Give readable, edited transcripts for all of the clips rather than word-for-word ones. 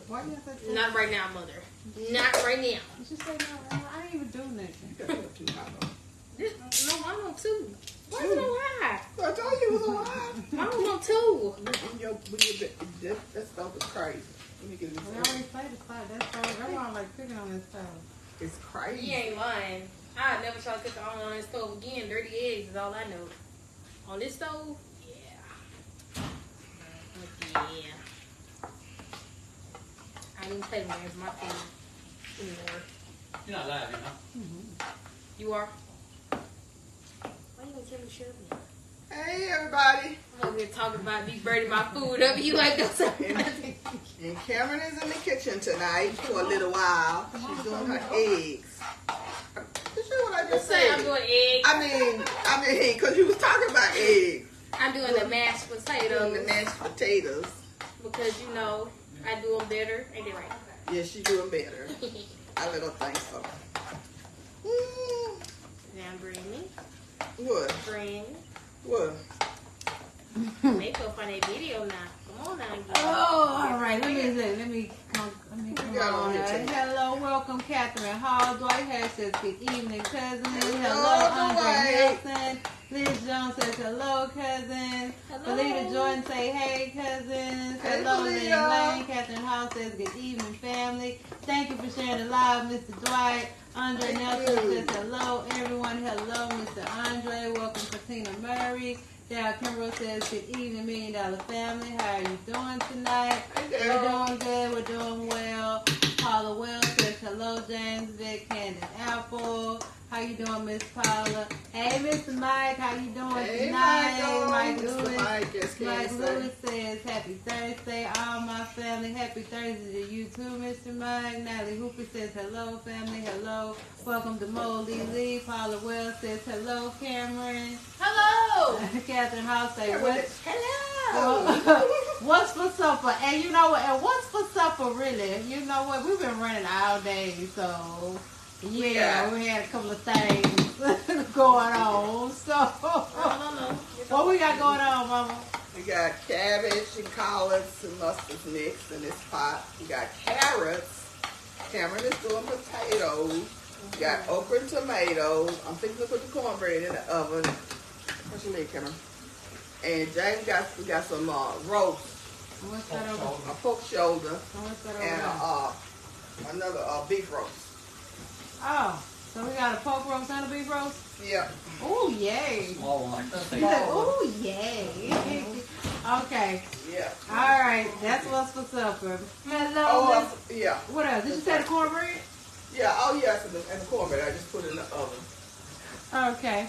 Why you have to? Not right now, mother. Not right now. You should say no. I ain't even do nothing. You got it too high though. No, I'm on 2. Why is it on high? I told you it was on high. I'm on 2. That stuff is crazy. Let me get this. We already played the spot. That's why I'm like picking on this stuff. It's crazy. You ain't lying. I never try to cook on this stove again. Dirty eggs is all I know. On this stove? Yeah. Yeah. I didn't play with my food anymore. You're not live, you know? Mm-hmm. You are? Why you gonna tell me to shut up? Hey everybody. I'm over here talking about me burning my food up. You like that? And Cameron is in the kitchen tonight for a little while. She's doing her eggs. You see what I just said? I'm doing eggs. I mean, because you was talking about eggs. I'm doing the mashed potatoes. Doing the mashed potatoes. Because, you know, I do them better. Ain't they right? Yeah, she's doing better. I little think so. Now bring me. What? Bring. What? Makeup on that video now. Come on now. Oh, all right. Let me come on. Hello, welcome, Catherine Hall. Dwight Harris says good evening, cousin. Hello, Andre Nelson. Liz Jones says hello, cousin. Felita Jordan say hey, cousins. Hello, Lynn Lane. Catherine Hall says good evening, family. Thank you for sharing the live, Mr. Dwight. Andre Nelson says hello, everyone. Hello, Mr. Andre. Welcome, Katina Murray. Daryl Kimbrough says, good evening, $1 Million Family. How are you doing tonight? We're doing good. We're doing well. Paula Wells says, hello, James, Vic, Candace Apple. How you doing, Miss Paula? Hey, Mr. Mike. How you doing tonight? Mike Lewis. Mike Lewis says, happy Thursday, all my family. Happy Thursday to you too, Mr. Mike. Natalie Hooper says, hello, family. Hello. Welcome to Moldy Lee. Paula Wells says, hello, Cameron. Hello. Catherine House says, Hello. what's for supper? And you know what? And what's for supper, really? You know what? We've been running all day, so yeah, we had a couple of things going on. So, what we got going on, Mama? We got cabbage and collards and mustard mixed in this pot. We got carrots. Cameron is doing potatoes. We got okra and tomatoes. I'm thinking to put the cornbread in the oven. What you mean, Cameron? And James we got some roast. What's that over? A pork shoulder. What's that over? And another beef roast. Oh, so we got a pork roast and a beef roast? Yeah. Oh, yay. Small one. He's like, oh, yay. Okay. Yeah. All right. That's what's for supper. Hello. Oh, yeah. What else? Did you say the cornbread? Yeah. Oh, yes. And the cornbread. I just put it in the oven. Okay.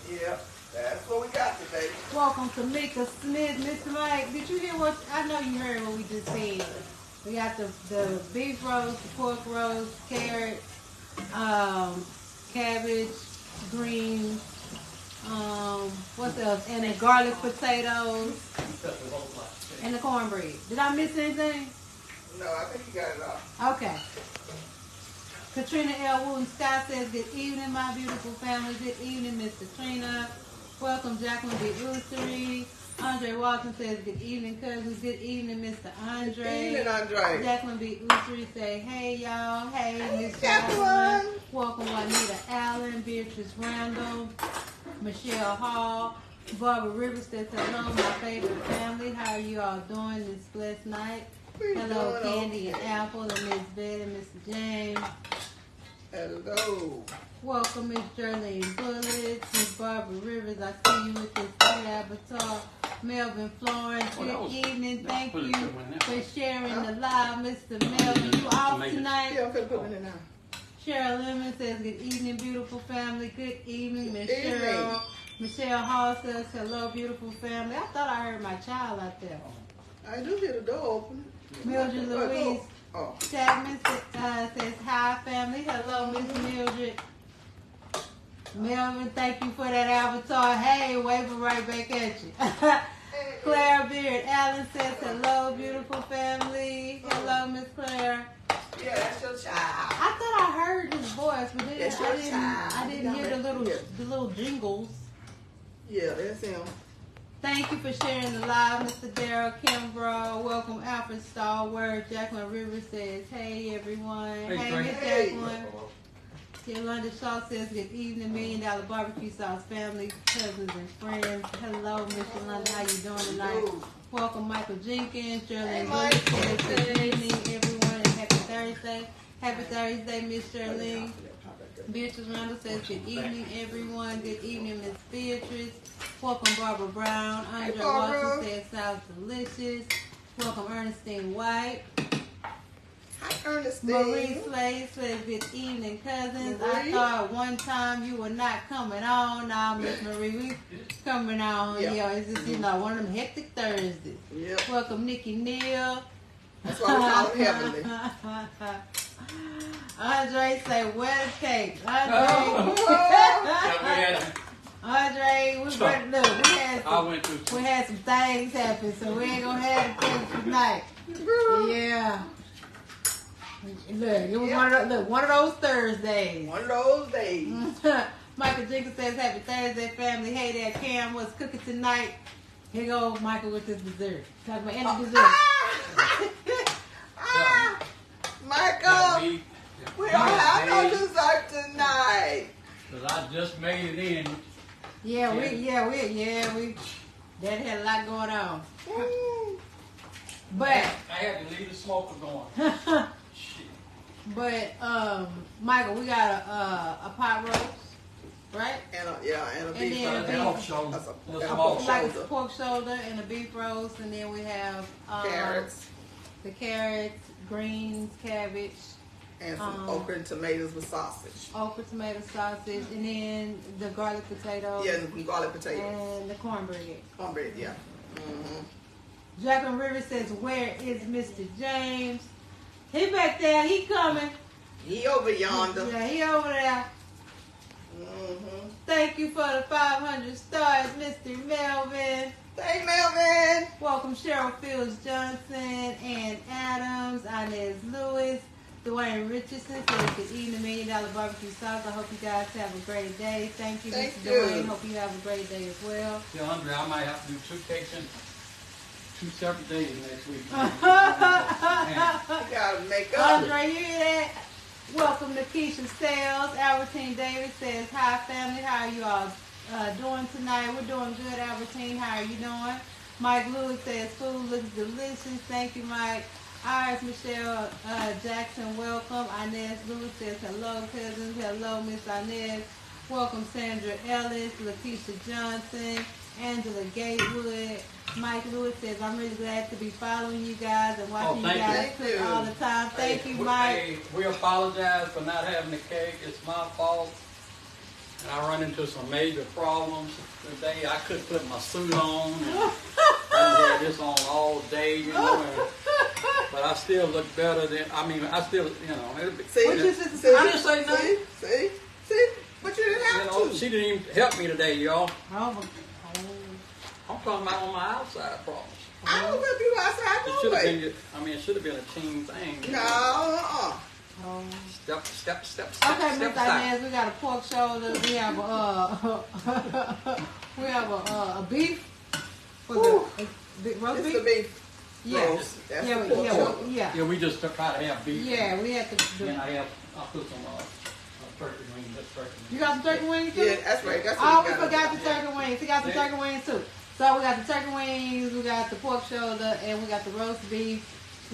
Yeah. That's what we got today. Welcome to Mika Smith, Mr. Mike. Did you hear what? I know you heard what we just said. We got the beef roast, the pork roast, carrots, cabbage, greens, what's else? And the garlic potatoes and the cornbread. Did I miss anything? No, I think you got it all. Okay. Katrina L. Wooten Scott says, good evening, my beautiful family. Good evening, Miss Katrina. Welcome, Jacqueline B. Ussery. Andre Walton says, good evening, cousins. Good evening, Mr. Andre. Good evening, Andre. Jacqueline B. Ussery say, hey, y'all. Hey, Miss Jacqueline. Welcome, Juanita Allen, Beatrice Randall, Michelle Hall. Barbara Rivers says, hello, my favorite family. How are you all doing this blessed night? Hello, Candy and Apple and Miss Betty and Mr. James. Hello. Welcome, Miss Jerlene Bullets, Miss Barbara Rivers. I see you with this great avatar. Melvin Florence, good evening. Thank you for sharing the live, Mr. Melvin. You off tonight? Yeah, I'm going to put it in now. Cheryl Lemon says, good evening, beautiful family. Good evening, Miss Cheryl. Michelle Hall says, hello, beautiful family. I thought I heard my child out there. I do hear the door open. Mildred Louise Chapman says, hi, family. Hello, Miss Mildred. Melvin, thank you for that avatar. Hey, waving right back at you. Claire Beard Allen says, hello, beautiful family. Hello, Miss Claire. Yeah, that's your child. I thought I heard his voice, but That's your child. I didn't hear the little jingles. Yeah, that's him. Thank you for sharing the live, Mr. Daryl Kimbrough. Welcome, Alfred Stallworth. Jacqueline Rivers says, hey, everyone. Hey, Miss Jacqueline. Yolanda Shaw says, good evening, Milliondollar Barbecue Sauce family, cousins, and friends. Hello, Miss Yolanda. How you doing tonight? Welcome, Michael Jenkins. Shirley Lewis says, good evening, everyone, and happy Thursday. Happy Thursday, Miss Shirley. Beatrice Randall says, good evening, everyone. Good evening, Miss Beatrice. Welcome, Barbara Brown. Andre Watson says, sounds delicious. Welcome, Ernestine White. Hi, Ernestine. Marie Slade says, good evening, cousins. I thought one time you were not coming on. Now, Miss Marie, we coming on. Yep. Yeah, it's just, one of them hectic Thursdays. Yep. Welcome, Nikki Neal. That's why we call him Heavenly. Andre say, where the cake? Andre, we ready. Look, we had some things happen, so we ain't gonna have the cake tonight. Yeah. Look, it was one of those Thursdays. One of those days. Michael Jenkins says, happy Thursday, family. Hey there, Cam, what's cooking tonight? Here goes Michael with his dessert. Talking about any dessert. Michael, we don't have no dessert tonight. Cause I just made it in. We that had a lot going on. But I had to leave the smoker going. Shit. But Michael, we got a pot roast, right? And a beef then roast. That's Like a pork shoulder and a beef roast, and then we have Carrots. the carrots, greens, cabbage, And some okra and tomatoes with sausage. okra, tomato, sausage, and then the garlic potatoes. Yeah, and garlic potatoes. And the cornbread. Cornbread, yeah. Mm-hmm. Jacqueline Rivers says, where is Mr. James? He back there. He coming. He over yonder. Yeah, he over there. Mm-hmm. Thank you for the 500 stars, Mr. Melvin. Hey, Melvin. Welcome, Cheryl Fields Johnson, Ann Adams, Inez Lewis, Dwayne Richardson says, good evening, Milliondollar Barbecue Sauce. I hope you guys have a great day. Thank you, Mr. Dwayne. Hope you have a great day as well. Yeah, Andre, I might have to do 2 cakes in 2 separate days next week. You gotta make up. Andre, you hear that? Welcome to Keisha Sales. Albertine Davis says, hi, family. How are you all doing tonight? We're doing good, Albertine. How are you doing? Mike Lewis says, food looks delicious. Thank you, Mike. Iris Michelle Jackson, welcome. Inez Lewis says, hello, cousins. Hello, Miss Inez. Welcome, Sandra Ellis, Lakeisha Johnson, Angela Gatewood. Mike Lewis says, I'm really glad to be following you guys and watching you guys cook all the time. Thank you, Mike. Hey, we apologize for not having the cake. It's my fault. And I run into some major problems today. I couldn't put my suit on. And I had this on all day, but I still look better than, I still, it'll be. See, I didn't say nothing. See, but you didn't have to. She didn't even help me today, y'all. Oh. I'm talking about on my outside problems. I don't let you outside no way. It should have been a team thing. No, Step Okay, step Miss Inez, we got a pork shoulder. We have a beef for the roast it's beef. the beef. Yeah, Roast. That's the pork shoulder. yeah. Yeah, we just try to have beef. Yeah, we had to. And I put some turkey wings. That's turkey wings. You got some turkey wings too? Yeah, that's right. That's Oh, what we got forgot the turkey wings. We got some turkey wings too. So we got the turkey wings, we got the pork shoulder, and we got the roast beef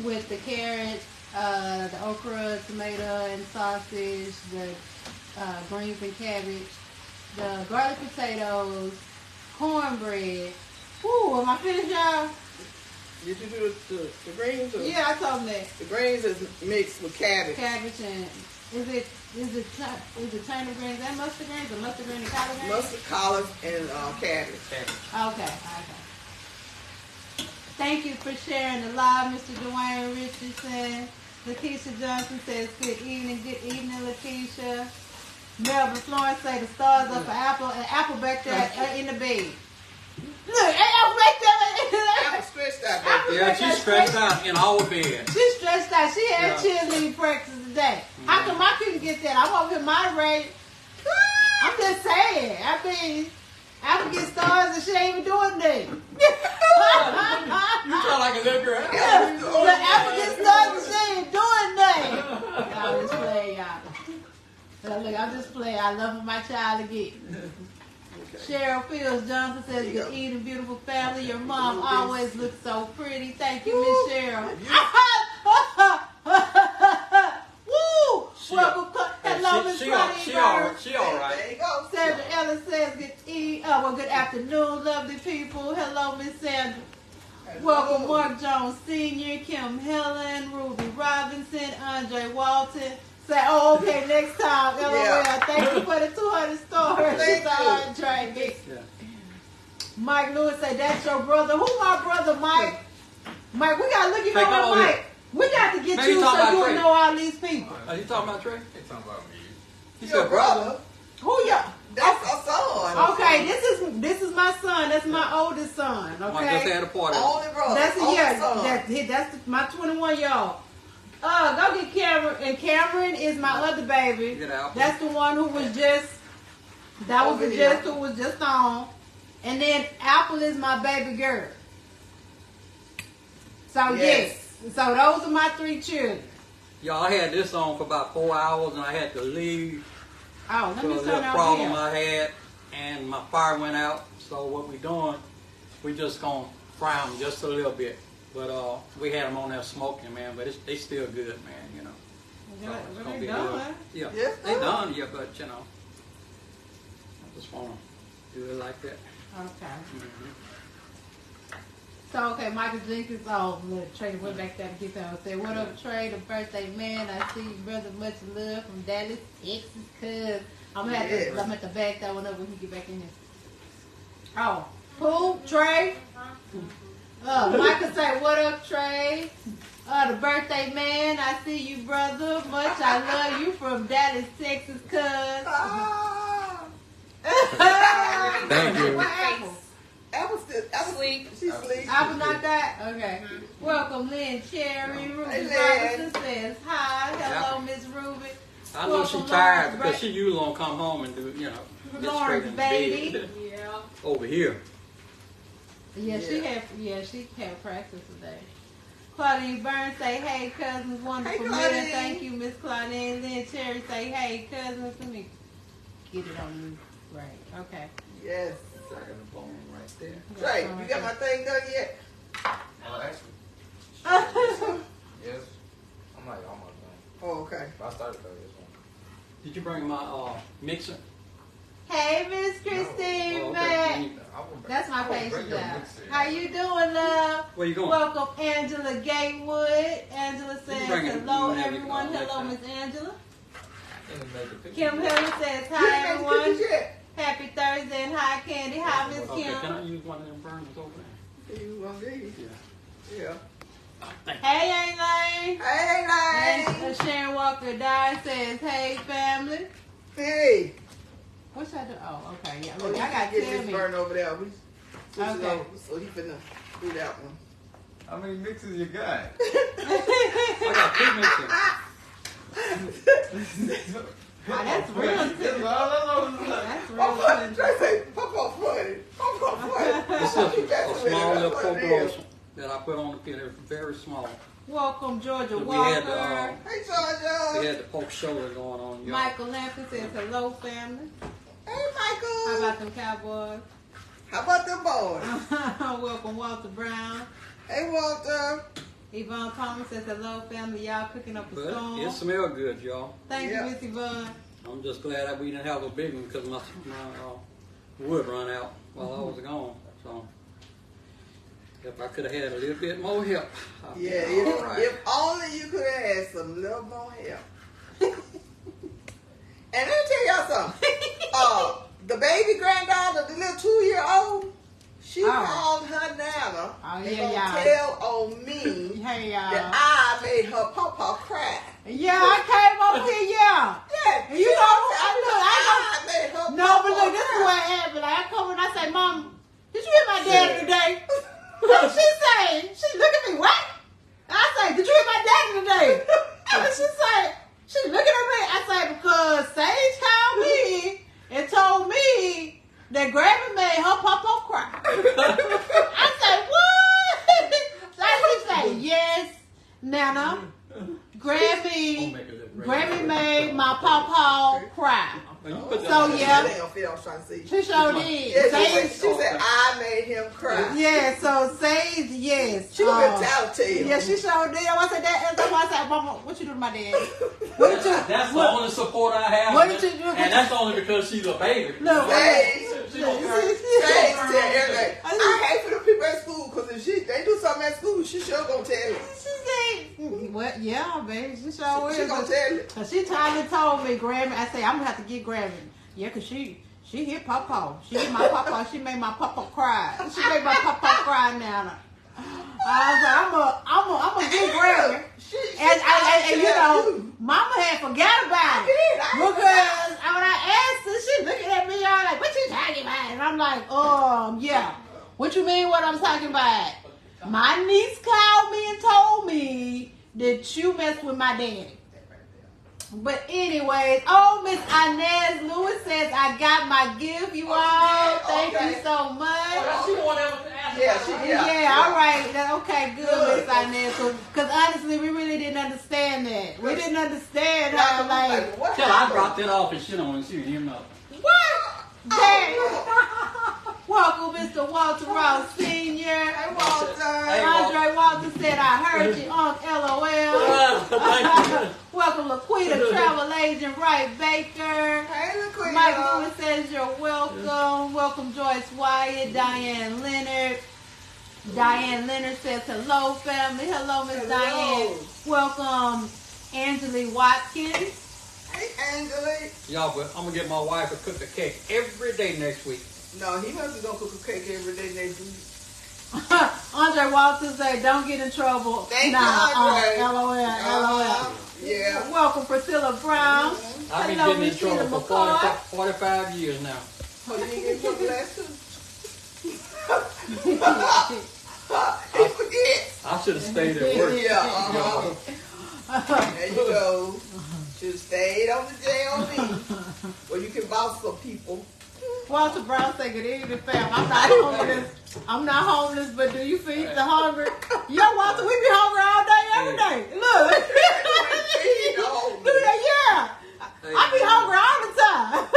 with the carrots, the okra, tomato, and sausage, the greens and cabbage, the garlic potatoes, cornbread. Ooh, am I finished, y'all? Did you do the greens? Or? Yeah, I told them that. The greens is mixed with cabbage. Cabbage and is it turnip greens and mustard greens or mustard greens and collard greens? Mustard, collards, and cabbage. Okay. Thank you for sharing the live, Mr. Dwayne Richardson. Lakeisha Johnson says, good evening, Lakeisha. Melvin Florence say the stars up for Apple, and Apple back there in the bed. Look, Apple back there. I'm stretched out back there. Yeah, she's stressed out in our bed. She's stressed out. She had cheerleading practice today. How come I couldn't get that? I'm over here moderating. I'm just saying. African stars and she ain't even doing that. You sound like a little girl. The African stars and she ain't doing that. Y'all just play, y'all. Look, I'm just playing. I love for my child again. Cheryl Fields Johnson says, good evening, beautiful family. Your mom always looks so pretty. Thank you, Miss Cheryl. Woo! Welcome. Hello, Miss Claudine. She all right. There you go. Sandra Ellis says, good afternoon, lovely people. Hello, Miss Sandra. Welcome, Mark Jones Sr., Kim Helen, Ruby Robinson, Andre Walton. Say, oh, okay, next time. LOL. Yeah. Thank you for the 200 stars. Thank you. Andre. Yeah. Mike Lewis say, that's your brother. Who my brother, Mike? Mike, we got to look you know Mike. Here. We got to get Maybe you so you Trey. know all these people. Are you talking about Trey? He's talking about me. He's Your brother. Who y'all? That's a son. Okay, this is my son. That's my oldest son. Okay. Mike just had a party. Only brother. That's only son. That's my 21-year-old. Go get Cameron, and Cameron is my other baby. That's the one who was just who was just on. And then Apple is my baby girl. So yes. So those are my 3 children. Y'all, I had this on for about 4 hours and I had to leave. Oh, let me So turn the out problem here. I had and my fire went out. So what we doing, we just gonna fry them just a little bit. But we had them on there smoking, man. But they still good, man. You know. So it's gonna be a little, yeah. Yes, they done, yeah. But you know, I just wanna do it like that. Okay. Mm-hmm. So, okay, Michael Jenkins, look, Trey went back there to get them. Said, what up, Trey, the birthday man? I see you, brother, much love from Dallas, Texas, cuz. I'm going to have to back that one up when he get back in here. Oh, who? Trey? Michael say, what up, Trey? The birthday man, I see you, brother, much. I love you from Dallas, Texas, cuz. Thank you. What Apple? Apple Sleep. She's sleep. Apple not that? Okay. Welcome, Lynn Cherry. Ruby Robinson says hi. Hello, Miss Ruby. I know she's tired because she usually don't come home and do, you know, get straight Lawrence, in baby. bed. Yeah. Over here. She had practice today. Claudine Burns say, hey, cousins, wonderful meeting. Thank you, Miss Claudine. Lynn Cherry say, hey, cousins. Let me get it on you. Right. Okay. Yes. I got a bone right there. Trey, you got my thing done yet? Oh, actually. Yes. I'm like almost done. Oh, okay. But I started though this one. Did you bring my mixer? Hey, Miss Christine, Oh, okay. back. That's my I would patient bring your job. mixer. How you doing, love? Where you going? Welcome, Angela Gatewood. Angela says, bring it hello, whenever you everyone. call next Hello, time. Miss Angela. Kim Kim Helen says, hi, everyone. Happy Thursday and hi, Candy. Hi, Miss Okay, Kim. can I use one of them burners over there? You want these? Yeah. Yeah. Hey, Elaine. Hey, And Lane. Sharon Walker Dye says, hey, family. Hey. What should I do? Oh, okay. Yeah, Oh, look, you I got get to this me. burn over there. We switch it Okay. over, so he finna do that one. How many mixes you got? I got 2 mixers. Oh, that's real simple. That's real Papa, simple. Trey say, Papa funny. Papa funny. This is a small little poke roast that I put on the pin. It's very small. Welcome, Georgia We Walker. had Hey, Georgia. We had the poke shoulder going on, y'all. Michael Lampton says, hello, family. Hey, Michael. How about them Cowboys? How about them boys? Welcome, Walter Brown. Hey, Walter. Yvonne Thomas says, hello, family. Y'all cooking up a But storm. it smelled good, y'all. Thank you, Miss Yvonne. I'm just glad that we didn't have a big one because my wood run out while I was gone. So if I could have had a little bit more help, I'd be all right. If only you could have had some little more help. And let me tell y'all something. The baby granddaughter, the little 2-year-old, she called her nana and gonna tell on me that I made her papa cry. Yeah, I came over here, yeah. Yeah, You know, I made her no, but look, this is what happened. Like, I come and I say, Mom, did you hear my daddy today? What she say? She look at me, what? I say, did you hear my daddy today? And she looking at me. I say, because Sage called me and told me that Gravy made made her papa cry. I said, what? So she said, yes, Nana, Grammy made my papa cry. So yeah, she sure did. Yeah, she said I made him cry. Yeah, so Sage, yes. She was a tattletale. Yeah, she sure did. I said that. That's why I said, Mama, what you do to my dad? What did you? That's the only support I have. What did you do? And that's only because she's a baby. No, Sage tell everything. I hate for the people at school because if they do something at school, she sure gonna tell you. She said, "What? Yeah, baby, she sure is." She gonna tell you. Cause she finally told me, Grammy. I say I'm gonna have to get Grammy. Yeah, cause she hit Papa. She hit my Papa. She made my Papa cry. She made my Papa cry now. I was like, I'm a get Grammy. And you know, Mama had forgot about it because when I asked her, she looking at me all like, "What you talking about?" And I'm like, yeah. What you mean? What I'm talking about? My niece called me and told me that you messed with my daddy. But anyways, Miss Inez Lewis says, I got my gift, you all. Thank you so much. Yeah, all right. Okay, good, Miss Inez. Because honestly, we really didn't understand that. We didn't understand how, like... Till I dropped it off and shit on and she didn't even know. What? Dang. Welcome, Mr. Walter Ross Sr. Hey, Walter. Andre Walter said, I heard you, Unc LOL. Welcome, Laquita, travel agent, Wright Baker. Hey, Laquita. Mike Lewis says you're welcome. Welcome, Joyce Wyatt, Diane Leonard. Diane Leonard says, hello, family. Hello, Miss Diane. Welcome, Angelique Watkins. Hey, Angelique. Y'all, but I'm going to get my wife to cook a cake every day next week. No, he must be going to cook a cake every day next week. Andre Walters say, don't get in trouble. Thank you, Andre. LOL. Yeah. Welcome, Priscilla Brown. I've been Hello, getting in trouble for 45 years now. Oh, you didn't get in trouble last time? He forgets. I should have stayed at work. Yeah, there you go. Should have stayed on the JOB. Where you can bounce some people. Walter Brown say, good evening, fam. I'm not homeless, but do you feed the hungry? Yo, Walter, we be hungry all day, every day. Look. Yeah. I be hungry all the time.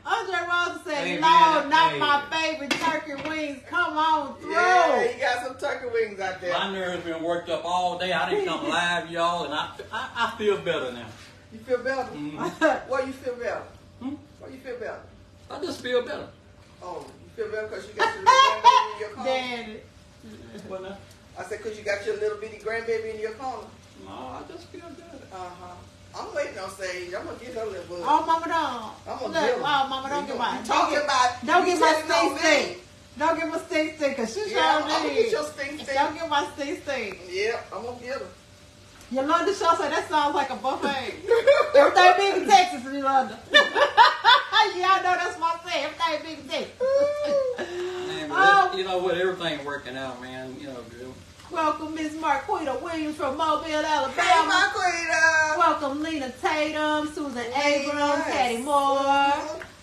Andre Walter said, Hey, Lord, man, not my favorite turkey wings. Come on through. Yeah, you got some turkey wings out there. My nerves been worked up all day. I didn't come live, y'all, and I feel better now. You feel better? Mm-hmm. Why you feel better? Hmm? Why you feel better? I just feel better. Oh, you feel better because you got your little grandbaby in your corner? Daddy. What now? I said because you got your little bitty grandbaby in your corner. No, I just feel good. Uh-huh. I'm waiting on Sage. I'm going to get her little bug. Oh, Mama, don't. I'm going Look, to get her. Mama, don't get mine. Don't get my stink stink. Don't get my stink stink because she Yeah, sure I'm going to did. get your stink stink. Don't get my stink stink. Yeah, I'm going to get her. Yolanda Shaw said that sounds like a buffet. Everything big in Texas, Yolanda. Y'all know that's my thing. Everything big in Texas. Man, but you know what? Everything working out, man. You know, girl. Welcome, Miss Marquita Williams from Mobile, Hey, Alabama. Marquita. Welcome, Lena Tatum, Susan Abrams, Patty Moore.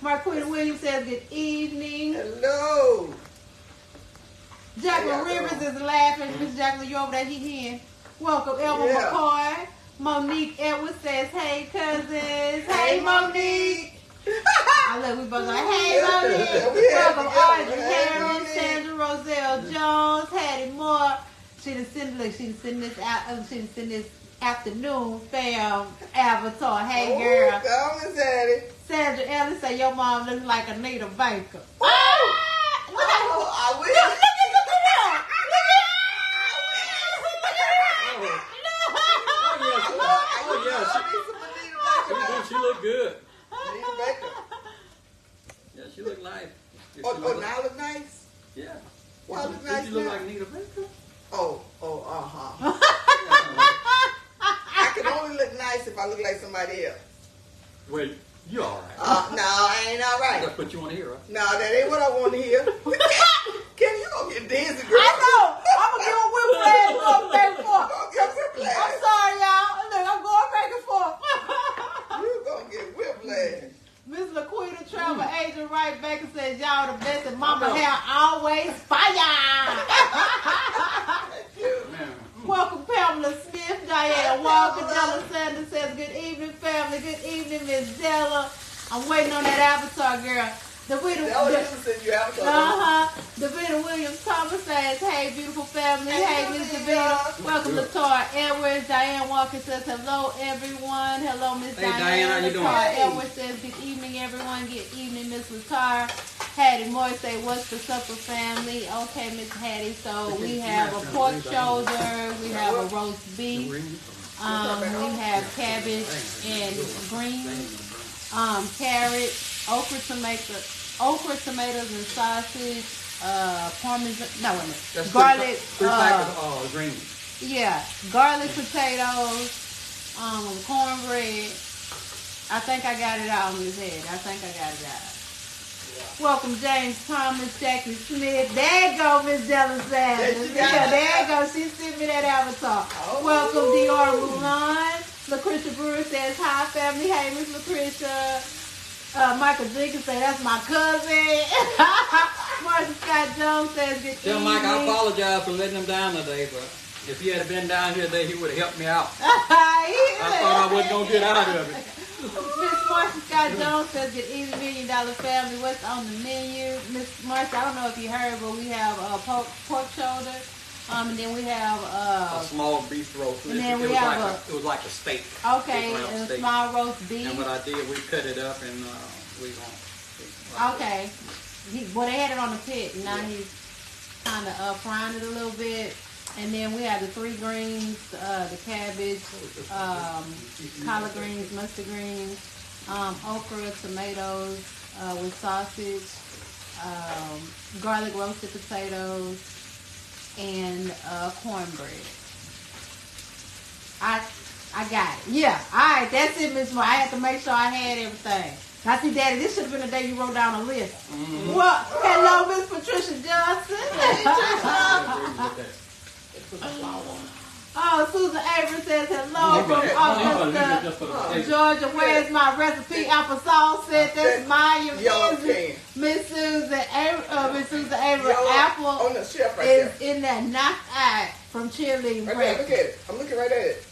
Marquita Williams says good evening. Hello. Jacqueline Hey, Rivers is laughing. Miss Jacqueline, you over there? He in. Welcome, Elma Yeah. McCoy. Monique Edwards says, hey, cousins. Hey, Monique. I look, we both like, hey, Monique. Welcome, Audrey Harris, Sandra Roselle Jones, Hattie Moore. She done send this afternoon fam avatar. Hey, girl. Come on, Daddy. Sandra Ellis say, your mom looks like Anita Baker. Oh, I wish. Look at that. She look good. Anita Baker. Yeah, she look nice. Oh, now I look nice? Yeah. Why I look Did nice you look now? like Anita Baker? Oh, I can only look nice if I look like somebody else. Wait, you all right? No, I ain't all right. That's what you want to hear, right? No, that ain't what I want to hear. Kim, you gonna get dizzy, girl. I know. I'm going to give a whiplash going back and forth. Get whiplash. I'm sorry, y'all. Look, I'm going back and forth. You gonna get whiplash. Miss LaQuita, travel agent, Agent Right Baker says, y'all the best and mama hair always fire. Welcome, Pamela Smith, Diane Walker, Della Sanders says, good evening, family. Good evening, Miss Della. I'm waiting on that avatar, girl. Davida Williams Thomas says, hey, beautiful family. Hey, Miss Davida. Welcome, Latar Edwards. Diane Walker says, hello, everyone. Hello, Miss Diane, how you doing? Latar Edwards says, good evening, everyone. Good evening, Miss Latar. Hattie Moore say, what's the supper, family? Okay, Miss Hattie. So we have a pork shoulder. We have a roast beef. We have cabbage and greens. Carrot, okra, tomatoes, and sausage, parmesan, garlic, greens. Yeah, garlic potatoes, cornbread. I think I got it all in his head. I think I got it out. Welcome, James Thomas, Jackie Smith. There you go, Miss Della Sanders. Yeah, there you go. She sent me that avatar. Welcome, Dior Mulan. Lucretia Brewer says, hi, family. Hey, Miss Lucretia. Michael Jenkins says, that's my cousin. Marcia Scott Jones says, good evening. Mike, I apologize for letting him down today, but if he had been down here today, he would have helped me out. I thought I wasn't going to get out of it. Miss Marcia Scott Jones says, good evening, $1 Million Family. What's on the menu? Miss Marcia, I don't know if you heard, but we have pork shoulder. And then we have a small beef roast. And then it was like a steak. Okay, and a small roast beef. And what I did, we cut it up and we okay. They had it on the pit, and now he's kind of frying it a little bit. And then we have the 3 greens, the cabbage, collard greens, mustard greens, okra, tomatoes with sausage, garlic roasted potatoes, and cornbread. I got it. Yeah. All right. That's it, Miss Moore. I had to make sure I had everything. I see, Daddy, this should have been the day you wrote down a list. Mm-hmm. Well, hello, Miss Patricia Johnson. Oh, Susan Avery says hello from Augusta, Georgia. Where's my recipe? Applesauce said that's Maya. Miss Susan Avery. Apple is in that knocked eye from cheerleading practice. Look at it. I'm looking right at it.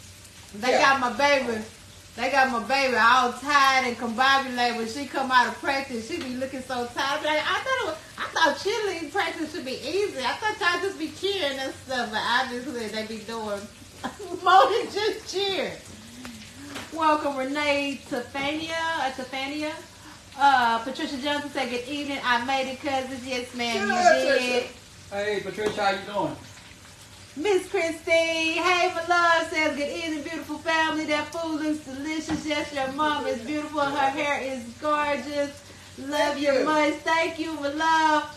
They got my baby all tired and combobulated. When she come out of practice, she be looking so tired. Like, I thought cheerleading practice should be easy. I thought y'all just be cheering and stuff, but obviously they be doing more than just cheer. Welcome, Renee Tefania. Patricia Johnson said, good evening. I made it, cousins. Yes, ma'am, you did. Hey, Patricia, how you doing? Miss Christine, hey, my love, says, good evening, beautiful family. That food looks delicious. Yes, your mom is beautiful. Her hair is gorgeous. Love you much. Thank you, my love.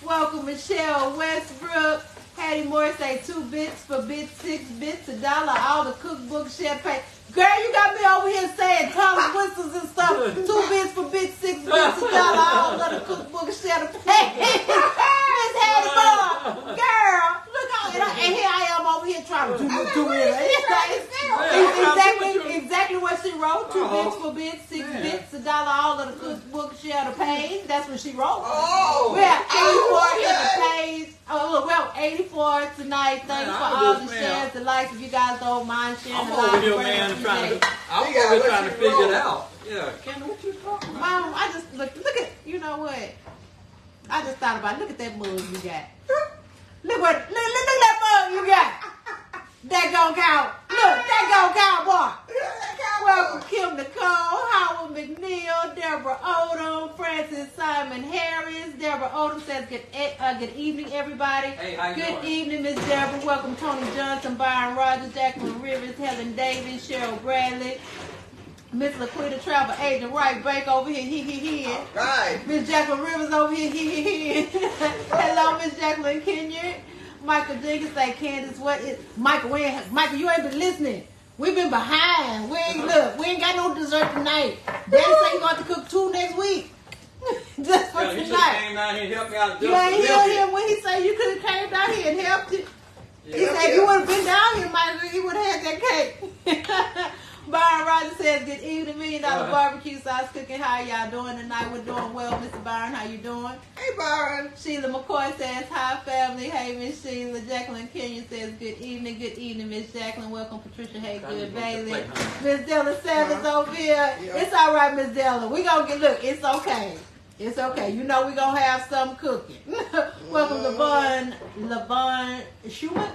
Welcome, Michelle Westbrook. Hattie Moore say 2 bits for bits, 6 bits, $1. All the cookbook champagne. Girl, you got me over here saying Thomas whistles and stuff. 2 bits for bits, 6 bits, $1. All of the cookbook champagne. Miss Hattie Moore, girl, look out. And here I am over here trying to do it. Exactly what she wrote. 2 bits for bits, 6 bits, $1. All of the cookbook champagne. That's what she wrote. We have 84 in the page. Oh, well, 84 tonight. Thanks for all the shares, the likes. If you guys don't mind sharing, I'm over here, man, trying to figure it out. Yeah, Ken, what you talking about? Mom, I just look at. You know what? I just thought about. Look at that mug you got. Look at that mug you got. That gon' count. Look, that gon' count, boy. Welcome, Kim Nicole, Howard McNeil, Deborah Odom, Francis Simon Harris. Deborah Odom says, good evening, everybody. Hey, how you good doing? evening, Miss Deborah. Welcome, Tony Johnson, Byron Rogers, Jacqueline Rivers, Helen Davis, Cheryl Bradley, Miss LaQuita Travel Agent Right Baker over here, Right. Miss Jacqueline Rivers over here, Hello, Miss Jacqueline Kenyard. Michael Jenkins say, Candace, what is Michael? You ain't been listening. We've been behind. We ain't got no dessert tonight. Daddy say you got to cook 2 next week. Just for He tonight. came down here and helped me out. You ain't hear him when he said you could have came down here and helped you. He said if you would have been down here, Michael, he would have had that cake. Byron Rogers says, good evening, Milliondollar Barbecue Sauce Cooking. How y'all doing tonight? We're doing well, Mr. Byron. How you doing? Hey, Byron. Sheila McCoy says, hi, family. Hey, Miss Sheila. Jacqueline Kenyon says, good evening, Miss Jacqueline. Welcome, Patricia Haygood Bailey. Miss Della Sanders over here. Yeah. It's all right, Miss Della. We gonna get, look, it's okay. It's okay. You know we gonna have some cooking. Welcome, LaVon Schumann.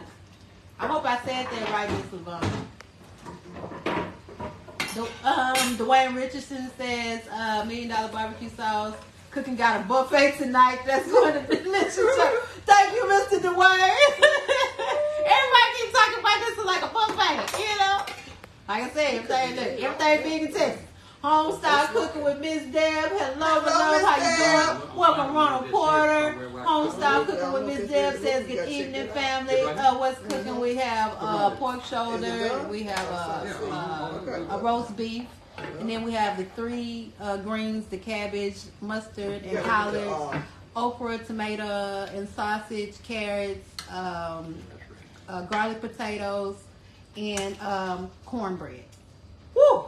I hope I said that right, Miss LaVon. Dwayne Richardson says, $1 million barbecue sauce. Cooking got a buffet tonight. That's going to be delicious. Thank you, Mr. Dwayne. Everybody keeps talking about this like a buffet, you know? Like I said, everything big and tasty. Home style cooking with Miss Deb. Hello, how you doing? Welcome, Ronald Porter. Home style cooking with Miss Deb says, good evening, family. What's cooking? We have pork shoulder. We have a roast beef. And then we have the 3 greens, the cabbage, mustard, and collards, okra, tomato, and sausage, carrots, garlic potatoes, and cornbread. Woo!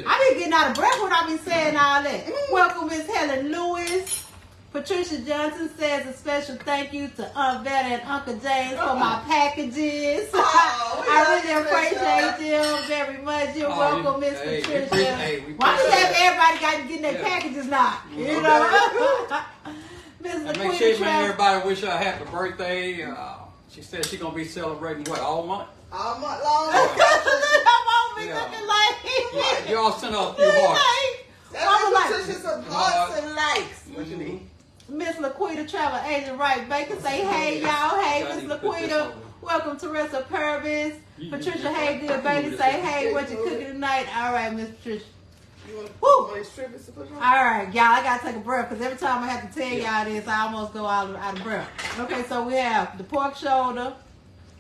I been getting out of breath when I been saying all that. Welcome, Miss Helen Lewis. Patricia Johnson says a special thank you to Aunt Vetta and Uncle James for my packages. I really appreciate them very much. You're welcome, Miss Patricia. Why do you have everybody got to get their packages now? You know? And make sure, man, everybody wish her a happy birthday. She said she's going to be celebrating, what, all month? All month long. Yeah. Y'all send out a few hearts. That's Patricia some hearts and likes. What you need? Miss Laquita Travel Agent Right Baker say, hey y'all, hey Miss Laquita, welcome to Rest Purvis. Patricia Haygood Bailey say, hey, what you cooking tonight? All right, Miss Patricia. All right, y'all, I gotta take a breath because every time I have to tell y'all this, I almost go out of breath. Okay, so we have the pork shoulder.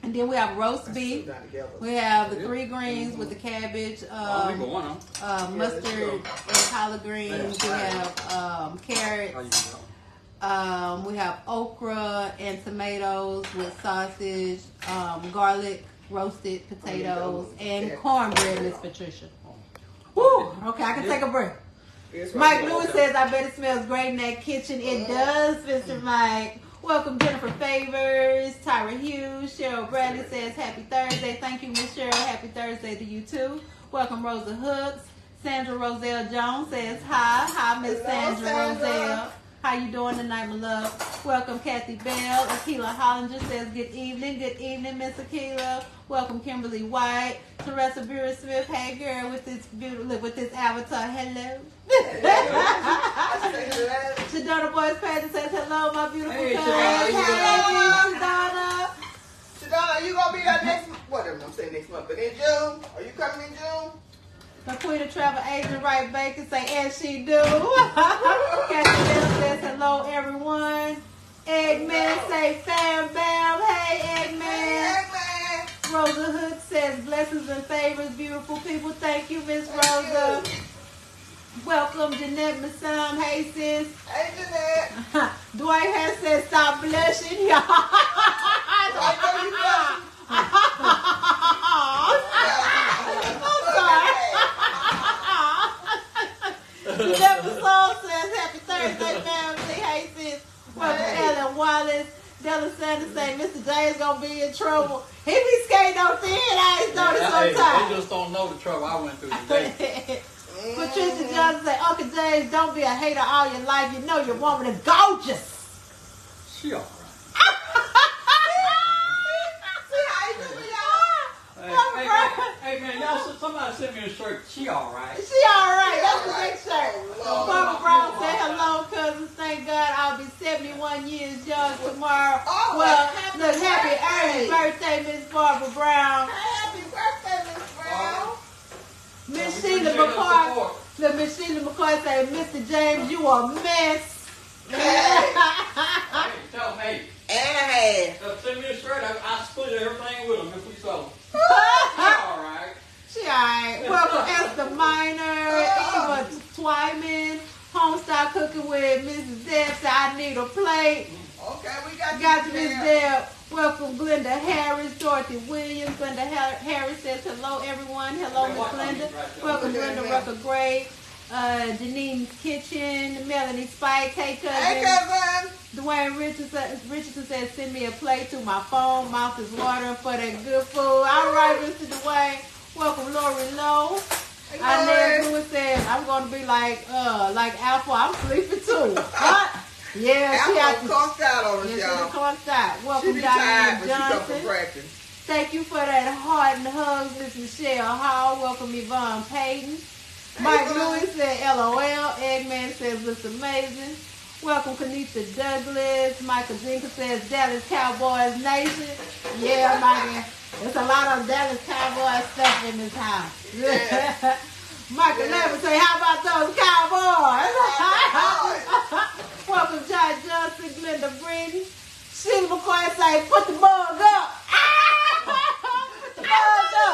And then we have roast beef. We have the 3 greens with the cabbage, mustard, and collard greens. We have carrots. We have okra and tomatoes with sausage, garlic, roasted potatoes, and cornbread, Miss Patricia. Woo! Okay, I can take a breath. Mike Lewis says, I bet it smells great in that kitchen. It does, Mr. Mike. Welcome, Jennifer Favors, Tyra Hughes, Cheryl Bradley says, happy Thursday. Thank you, Miss Cheryl. Happy Thursday to you, too. Welcome, Rosa Hooks. Sandra Roselle Jones says, hi. Hi, Miss Sandra Roselle. How you doing tonight, my love? Welcome, Kathy Bell. Akila Hollinger says, good evening, Miss Akila. Welcome, Kimberly White. Teresa Bureau Smith, hey, girl, with this beautiful, look, with this avatar, hello. Shadonna Boyce Patton says, hello, my beautiful cousin. Hey, Shadonna. Shadonna, you going to be there next month? Whatever, I'm saying next month, but in June? Are you coming in June? Laquita Travel Agent Right Baker say, as she do. Kathy Bell says, hello, everyone. Eggman say, fam bam. Hey, Eggman. Hey, Eggman. Rosa Hood says, blessings and favors, beautiful people. Thank you, Miss Rosa. Welcome, Jeanette Massam. Hey, sis. Hey, Jeanette. Dwight has said, stop blushing, y'all. I know you blushing. Jeanette Massam says, happy Thursday, family. Hey, sis. Welcome, Ellen Wallace. Della Sanders say, Mr. J is going to be in trouble. He be skating on thin ice, don't he, sometimes? They just don't know the trouble I went through today. Patricia Johnson say, Uncle James, don't be a hater all your life. You know your woman is gorgeous. She all right. Hey, man, y'all, somebody sent me a shirt. She all right. She all right. That's the big shirt. Barbara Brown said, hello, cousins. Thank God I'll be 71 years young tomorrow. Oh, well, look, happy early birthday, Miss Barbara Brown. Happy birthday, Miss Brown. Miss Sheila McCoy. Look, Miss Sheila McCoy said, Mr. James, you a mess. Hey. Tell me. Hey. Send me a shirt. I split everything with them if we sold. She all right. She all right. Welcome, Esther Minor, Eva Twyman, Homestyle Cooking with Mrs. Deb. Said, I need a plate. Okay, we got you, Miss Deb. Welcome, Glenda Harris, Dorothy Williams. Glenda Harris says, hello, everyone. Hello, Miss Glenda. Welcome, Glenda Rucker Gray. Janine's Kitchen. Melanie Spike. Hey, cousin. Hey, cousin. Dwayne Richardson says, send me a plate to my phone. Mouth is watering for that good food. All right, Mr. Dwayne. Welcome, Lori Lowe. Inez Lewis says, I'm going to be like Alpha. I'm sleepy too. What? Yeah, she Alpha conked out on us, yeah, y'all. she conked out. Welcome, She be tired Diane when she come Johnson. from practice. Thank you for that heart and hugs, Miss Michelle Hall. Welcome, Yvonne Payton. Mike Lewis said, LOL. Eggman says, looks amazing. Welcome, Kanita Douglas. Michael Jenkins says, Dallas Cowboys Nation. Yeah, Mikey. There's a lot of Dallas Cowboys stuff in this house. Yeah. Michael Levin say, how about those Cowboys? Welcome, John Johnson, Glenda Britton. Sheila McCoy say, put the mug up. Put the mug up. Put the mug up.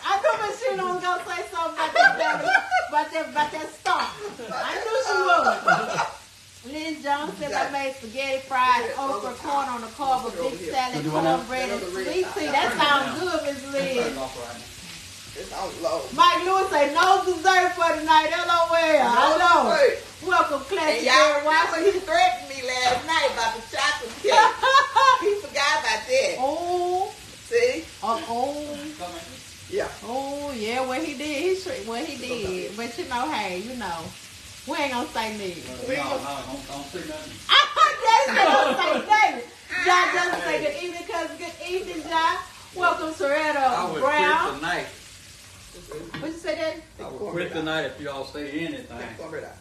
I knew Miss Sheila was going to say something about that stuff. I knew she would. Liz Jones said, I made spaghetti, fried okra, corn on the cob, a big salad, cornbread, and sweet tea. That sounds good, Miss Liz. It's on low. Mike Lewis say, no dessert for tonight. LOL. I know. Dessert. Welcome, Classic And y'all Bear remember Watson. he threatened me last night about the chocolate cake. He forgot about that. Oh. See? Oh. Yeah. Oh, yeah, what he did. What he did. But you know, hey, you know. We ain't gonna say nothing. We ain't gonna don't say nothing. That's not gonna say nothing. John doesn't say good evening, cousin. Good evening, John. Welcome, I Soretta would Brown. quit tonight. What you say, Daddy? I would quit tonight if y'all say anything. Cornbread out.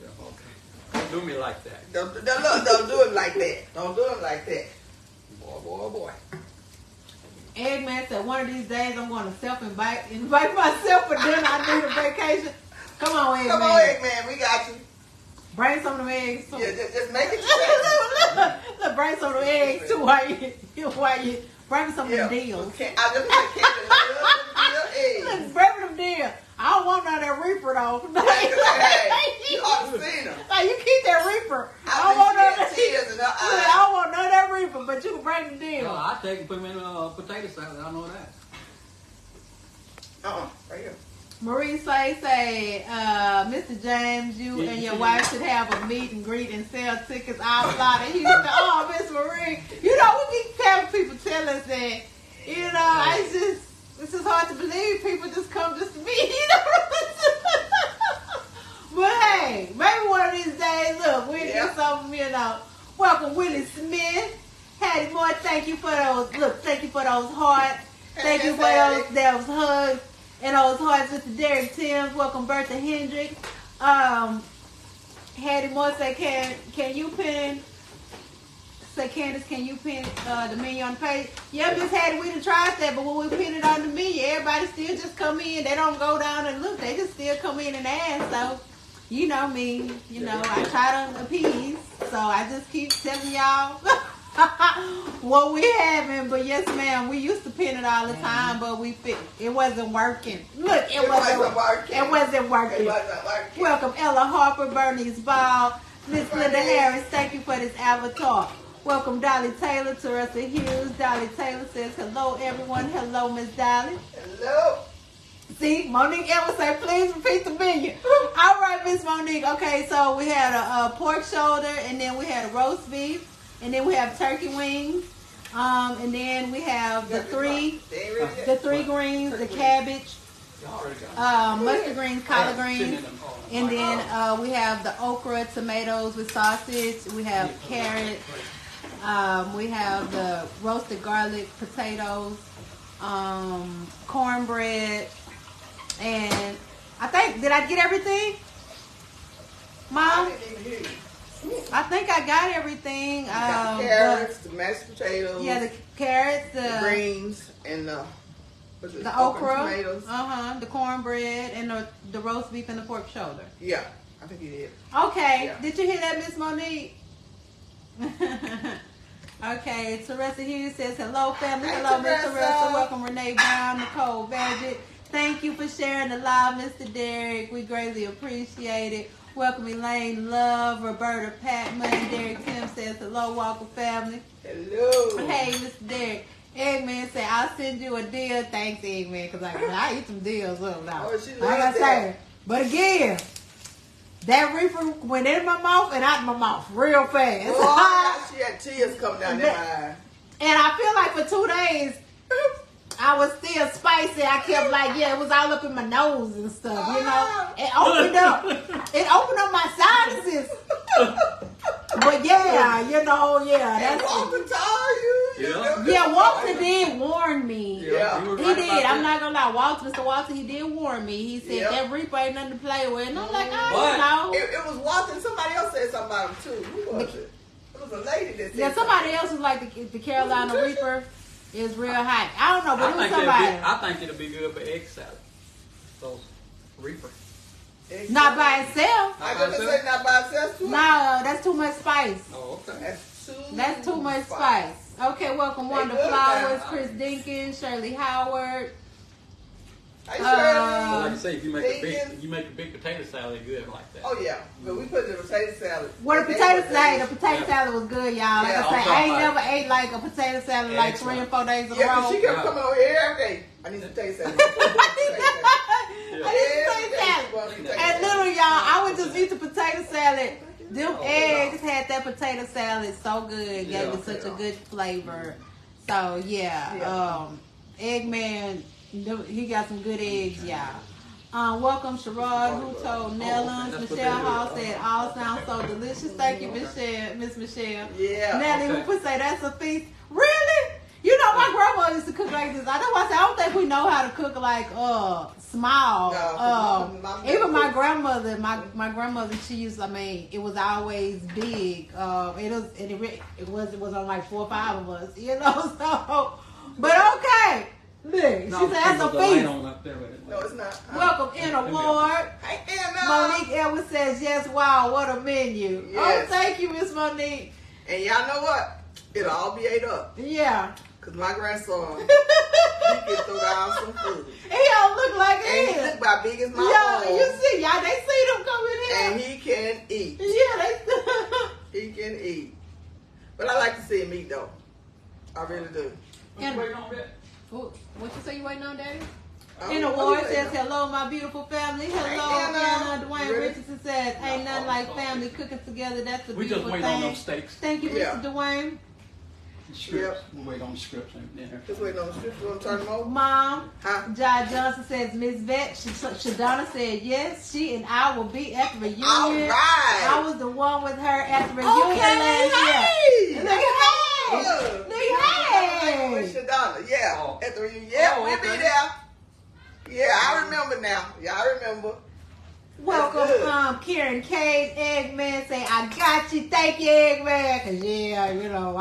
Yeah, okay. Don't do me like that. Don't do it like that. Don't do it like that. Boy. Eggman said, one of these days I'm going to invite myself for dinner. I need a vacation. Come on, Eggman. Come on, Eggman. We got you. Bring some of them eggs too. Yeah, just make it. Look, bring some of them eggs too while you bring me some of them deals. Okay, I just want to eggs. Look, bring me them deals. I don't want none of that reaper though. Hey, you ought to see them. Hey, you keep that reaper. I I don't want none of think that. she has tears in her I eyes. don't want none of that reaper, but you can bring them deals. No, I take and put them in potato salad. I know that. Right here. Marie say, Mr. James, you and your wife should have a meet and greet and sell tickets outside of Houston. Oh, Miss Marie, you know we keep having people tell us that. You know, it's just hard to believe people just come just to meet. You know. But hey, maybe one of these days, look, we'll get something. You know. Welcome, Willie Smith. Hattie Moore, thank you for those. Look, thank you for those hearts. Thank you for those hugs. And those hearts, Mr. Derek Timms. Welcome, Bertha Hendricks. Hattie Moore say, can you pin? Say, Candace, can you pin the menu on the page? Yeah, Miss Hattie, we done tried that, but when we pin it on the menu, everybody still just come in. They don't go down and look. They just still come in and ask. So, you know me. You know, I try to appease. So I just keep telling y'all what we having. But yes, ma'am, we used to pin it all the time, but it wasn't working. Look, it wasn't working. It wasn't working. Welcome, Ella Harper, Bernice Ball, Miss Linda Harris. Thank you for this avatar. Welcome, Dolly Taylor, Teresa Hughes. Dolly Taylor says, hello, everyone. Hello, Miss Dolly. Hello. See, Monique Evans said, please repeat the menu. All right, Miss Monique. Okay, so we had a pork shoulder, and then we had a roast beef, and then we have turkey wings, and then we have the three greens, the cabbage, mustard greens, collard greens, and then we have the okra, tomatoes with sausage. We have carrots. We have the roasted garlic potatoes, cornbread, and I think, did I get everything, Mom? I think I got everything. Carrots, the mashed potatoes. Yeah, the carrots, the greens, and the okra, tomatoes. the cornbread, and the roast beef and the pork shoulder. Yeah, I think you did. Okay, Yeah. Did you hear that, Miss Monique? Okay, Teresa Hughes says, hello, family. Hey, Hello, Miss Teresa. Teresa. Welcome, Renee Brown, Nicole Badgett. Thank you for sharing the live, Mr. Derek. We greatly appreciate it. Welcome Elaine Love, Roberta Patman, Derek Tim says hello, Walker family. Hello. Hey, Mr. Derek. Eggman said, I'll send you a deal. Thanks, Eggman, because I eat some deals up now. Oh, she I loves gotta that. say, but again, that reefer went in my mouth and out my mouth real fast. Oh, she had tears coming down their eye. And I feel like for 2 days, I was still spicy. I kept like, yeah, it was all up in my nose and stuff, you know. It opened up my sinuses. But yeah, you know, yeah, And that's Walter told you. Yeah. yeah. Walter did warn me. Yeah. you were He right did. about I'm that. not gonna lie, Mr. Walter, he did warn me. He said Yep. that reaper ain't nothing to play with, and I'm like, But- I know. It was Walter and somebody else said something about him too. Who was it? It was a lady that said Yeah, somebody else was like the Carolina Reaper is real hot. I don't know, but it was somebody. I think it'll be good for egg salad. Those reaper. something. Not by itself. I was gonna say not by itself too. No, that's too much spice. Oh, okay. That's too much spice. Okay, welcome Wanda good Flowers, now. Chris Dinkins, Shirley Howard. Are you Well, sure? like I say, if you make Bacon. a big potato salad, good like that. Oh yeah, but we put the potato salad. Well, the They potato were salad, delicious. the potato salad was good, y'all. Like Yeah, I say, I'm I ain't talking never about- ate like a potato salad like 3 or 4 days in a Yeah, row. but she kept Yeah. coming over here every day. I need some potato salad. I need potato salad. And literally, y'all, I would just eat the potato salad. Them eggs had that potato salad so good, gave it such a good flavor. So yeah, Eggman, he got some good eggs, y'all. Welcome Sherrod, who told Nellums. That's what Michelle they do. Hall said, all sounds so delicious. Thank you, Michelle, Miss Michelle. Yeah. Nelly, okay. we could say that's a feast. Really? You know, my grandma used to cook like this. I know I said, I don't think we know how to cook like small. No, my Even my grandmother, my grandmother, she used. I mean, it was always big. It was on like 4 or 5 of us, you know. So, but okay. Look, she said that's a feast. No, it's not. Welcome in award. Hey, Anna. Monique Edwards says, yes, wow, what a menu. Yes. Oh, thank you, Miss Monique. And y'all know what? It'll all be ate up. Yeah. Cause my grandson, he can throw down some food. He don't look like And he it is. look about big as my Yeah, arm. you see, y'all, they see them coming And in. he can eat. Yeah, they He can eat. But I like to see him eat though. I really do. And- Waiting on that? What you say you waiting on, Daddy? Oh, In what award you says, waiting on? hello, my beautiful family. Hello, Hey, Anna. Dwayne You ready? Richardson says, ain't nothing like family cooking together. That's a We just beautiful waiting on thing. those steaks. Thank you, Yeah. Mr. Dwayne. Scripts. We wait on the scripts and dinner. Just waiting on the script. You want to turn them over? Mom, Huh? Jai Johnson says, Miss Vet, Shadonna said, yes, she and I will be at the reunion. All right. I was the one with her at the reunion last hey. year. Look at Look. hey. With Shadonna. Yeah. Oh. At the reunion. Yeah, Oh, we'll be okay. there. Yeah, I remember now. Yeah, I remember. Welcome, That's good. Karen Cade, Eggman say, I got you, thank you, Eggman. Cause yeah, you know,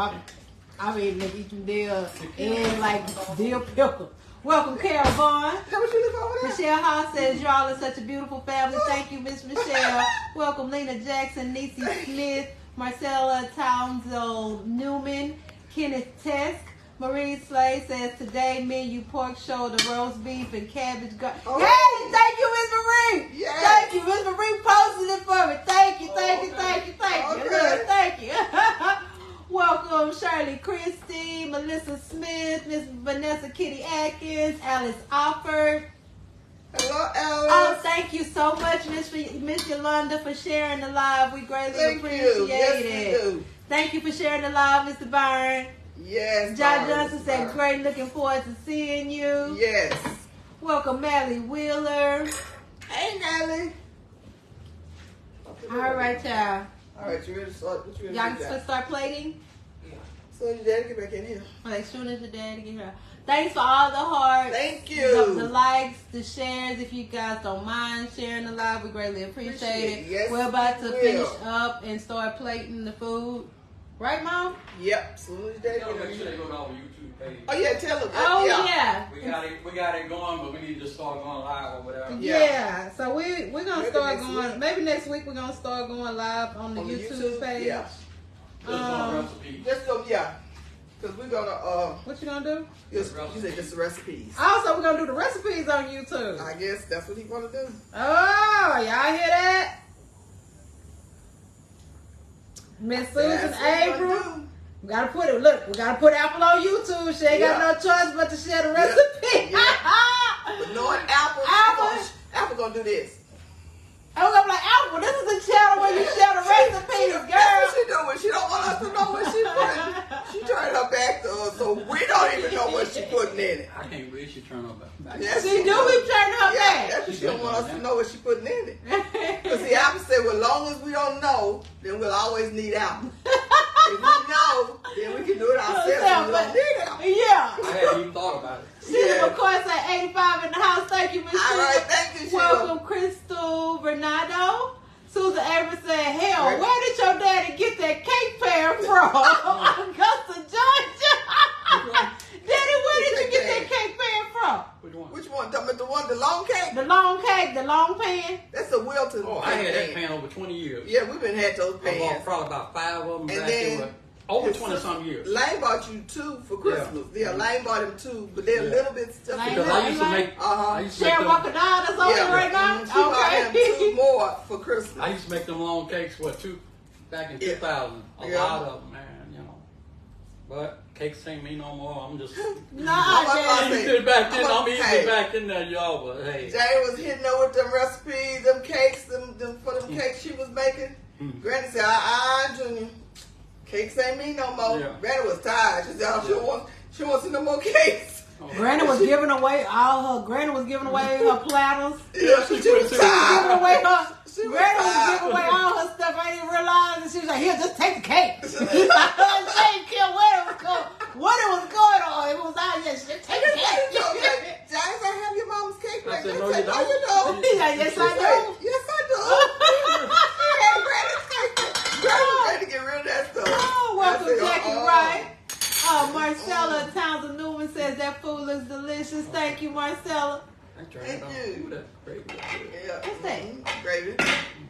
I'm eating eating deal and like deal pickle. Welcome, Carol Vaughn. How much you live over there? Michelle Haas says, y'all are such a beautiful family. Thank you, Miss Michelle. Welcome, Lena Jackson, Niecy Smith, Marcella Townsend Newman, Kenneth Tesk. Marie Slay says, today menu pork shoulder, roast beef, and cabbage. Oh. Hey, thank you, Miss Marie. Yes. Thank you, Miss Marie posted it for me. Thank you, thank you, thank you, thank you. Okay. Look, thank you. Welcome, Shirley Christie, Melissa Smith, Miss Vanessa Kitty Atkins, Alice Offord. Hello, Oh, Alice. thank you so much, Miss Yolanda, for sharing the live. We greatly Thank appreciate you. Yes, it. we do. Thank you for sharing the live, Mr. Byrne. Yes. John Barbara. Johnson said, great, looking forward to seeing you. Yes. Welcome, Mally Wheeler. Hey, Nelly. All right, y'all. All right, you ready to start? What you ready Y'all to do? can start plating? So your daddy get back in here. Like, soon as the daddy get here. Thanks for all the hearts. Thank you. The likes, the shares. If you guys don't mind sharing the live, we greatly appreciate it. Yes, We're about to we finish will. up and start plating the food. Right, Mom? Yep. Soon as daddy Tell get them make in sure here. they go to our YouTube page. Oh yeah, tell him. Oh, yeah. We got it going, but we need to start going live or whatever. Yeah. So we're going to Maybe start next going, week. maybe next week we're going to start going live on the On the YouTube page. Yeah. Just doing recipes. Just so yeah. Because we're gonna What you going to do? just you said just the recipes. Also, we're going to do the recipes on YouTube. I guess that's what he wanna do. Oh, y'all hear that? Miss Susan That's what we're Abram. gonna We gotta put it. Look, we gotta put Apple on YouTube. She ain't got no choice but to share the recipe. But knowing Apple gonna do this. I'm gonna be like, Apple, this is the channel where you share the recipes, That's girl. what she doing. She don't want us to know what she putting. She turned her back to us, so we don't even know what she putting in it. I can't believe she turned her back. Yeah, She do be turning her Yeah, back. that's what she don't want us to know what she putting in it. Because see, Apple said, well, as long as we don't know, then we'll always need Apple. If we know, then we can do it ourselves and we don't need Apple. Yeah. I hadn't even thought about it. Sheila McCoy said 85 in the house. Thank you, Miss All Sheila. right, thank you, Sheila. Welcome, Crystal Bernardo. Susan Avery said, hell, where did your daddy get that cake pan from? Augusta, Georgia. Daddy, where did you get that cake pan from? Which one? Which one? The long cake? The long cake, the long pan. That's a Wilton. Oh, I had that pan over 20 years. Yeah, we've been had those I bought pans. probably about 5 of them And back then in over 20-some years. Lane bought you 2 for Christmas. Yeah, Lane bought him 2, but they're a little bit stuffy. Lane Because I used to make, I used to make Sharon them, Walker Down, that's over here right now? She bought him 2 more for Christmas. I used to make them long cakes, back in 2000. A lot of them, man, you know. But cakes ain't me no more. I'm just Nah, I'm Daddy. easy back then. I'm easy Hey. back in there, y'all. But hey, Jay was hitting her with them recipes, them cakes, them cakes she was making. Granny said, Junior, cakes ain't me no more. Yeah. Granny was tired. She said, she wants no more cakes. Granny was giving away her platters. Yeah, she was Giving tired. away her. She was Granny was tired. giving away all her stuff. I didn't realize, and she was like, "Here, just take the cake." She didn't care what it was going on. It was out here. She just take the cake. James, I have your mama's cake back I said, there. no, I said, you no, don't. you don't. He's like, "Yes, I do." Yes, I do. Hey, Granny's cake. Granny was ready to get rid of that stuff. Oh, welcome, I said, Jackie Wright. Marcella Townsend Newman says that food looks delicious. Thank you, Marcella. Thank you. Ooh, that's great. Yeah. What's that? Gravy.